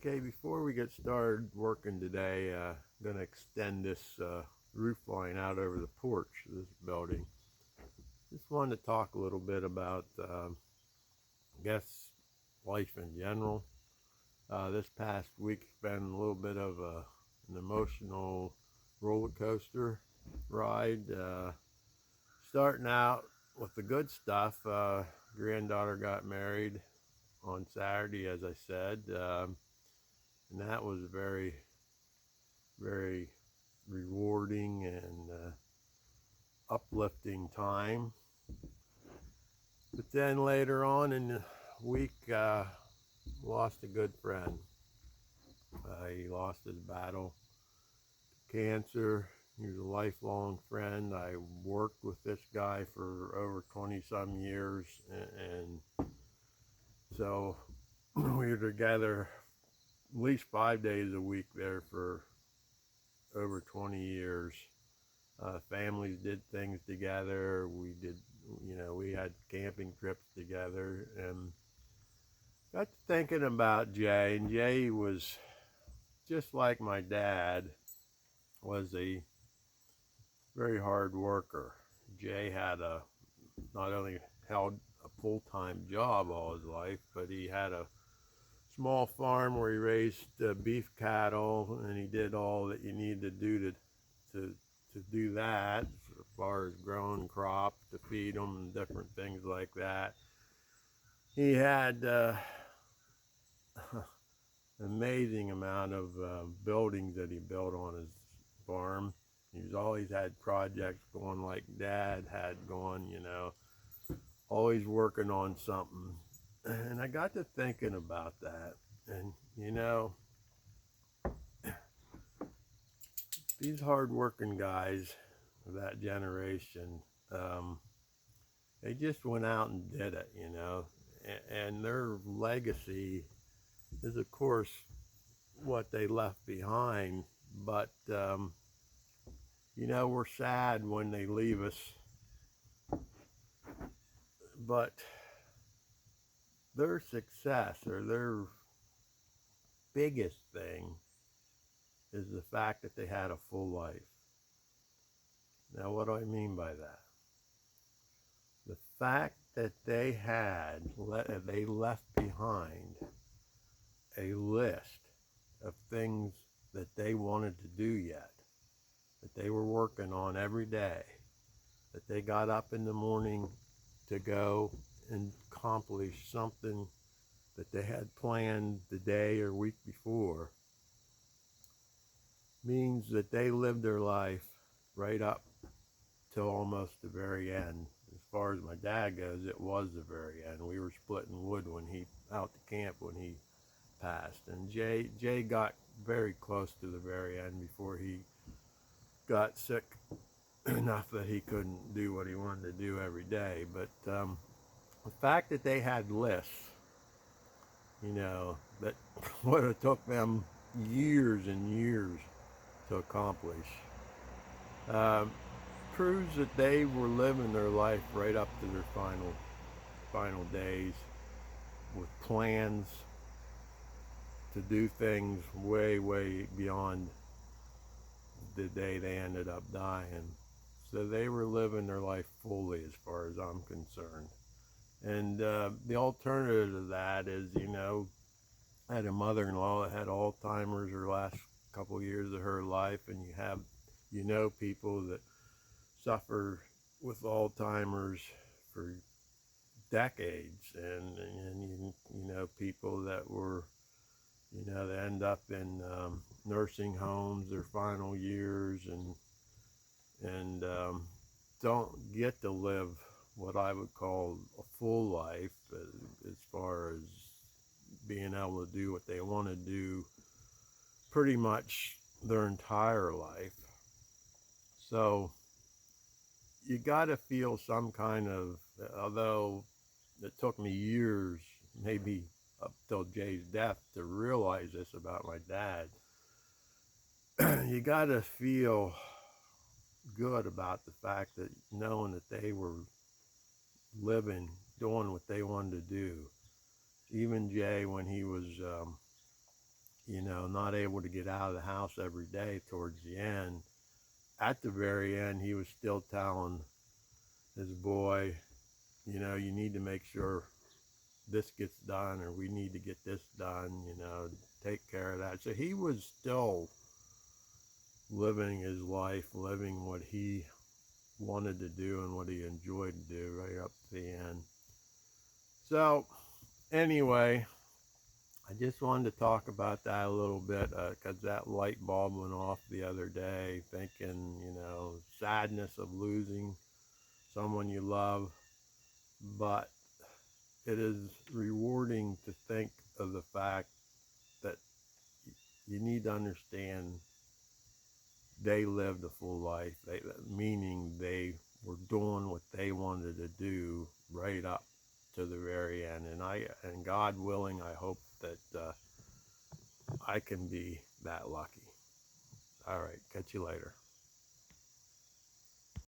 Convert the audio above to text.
Okay, before we get started working today, I'm going to extend this roof line out over the porch of this building. Just wanted to talk a little bit about, I guess, life in general. This past week's been a little bit of an emotional roller coaster ride. Starting out with the good stuff, granddaughter got married on Saturday, as I said. And that was very, very rewarding and uplifting time. But then later on in the week, lost a good friend. He lost his battle to cancer. He was a lifelong friend. I worked with this guy for over 20 some years, and so we were together at least 5 days a week there for over 20 years. Families did things together. We had camping trips together, and got to thinking about Jay. And Jay was just like my dad, was a very hard worker. Jay had not only held a full-time job all his life, but he had a small farm where he raised beef cattle, and he did all that you need to do to do that, as far as growing crops to feed them and different things like that. He had an amazing amount of buildings that he built on his farm. He's always had projects going like Dad had going, always working on something. And I got to thinking about that. And, these hard-working guys of that generation, they just went out and did it, and their legacy is, of course, what they left behind. But, we're sad when they leave us. But their success, or their biggest thing, is the fact that they had a full life. Now, what do I mean by that? The fact that they left behind a list of things that they wanted to do yet, that they were working on every day, that they got up in the morning to go and accomplish something that they had planned the day or week before, means that they lived their life right up till almost the very end. As far as my dad goes, it was the very end. We were splitting wood out to camp when he passed. And Jay got very close to the very end before he got sick enough that he couldn't do what he wanted to do every day. But the fact that they had lists, that would have took them years and years to accomplish, proves that they were living their life right up to their final days, with plans to do things way, way beyond the day they ended up dying. So they were living their life fully, as far as I'm concerned. And the alternative to that is, I had a mother-in-law that had Alzheimer's her last couple years of her life, and you know people that suffer with Alzheimer's for decades, and you know people that were, they end up in nursing homes their final years, and don't get to live what I would call a full life, as far as being able to do what they want to do pretty much their entire life. So you got to feel some kind of, although it took me years, maybe up till Jay's death, to realize this about my dad, you got to feel good about the fact that, knowing that they were living, doing what they wanted to do. Even Jay, when he was you know, not able to get out of the house every day towards the end, at the very end, he was still telling his boy, you know, you need to make sure this gets done, or we need to get this done, you know, take care of that. So he was still living his life, living what he wanted to do and what he enjoyed to do right up to the end. So, anyway, I just wanted to talk about that a little bit because that light bulb went off the other day, thinking, you know, sadness of losing someone you love, but it is rewarding to think of the fact that you need to understand they lived a full life, meaning they were doing what they wanted to do right up to the very end. And God willing, I hope that I can be that lucky. All right, catch you later.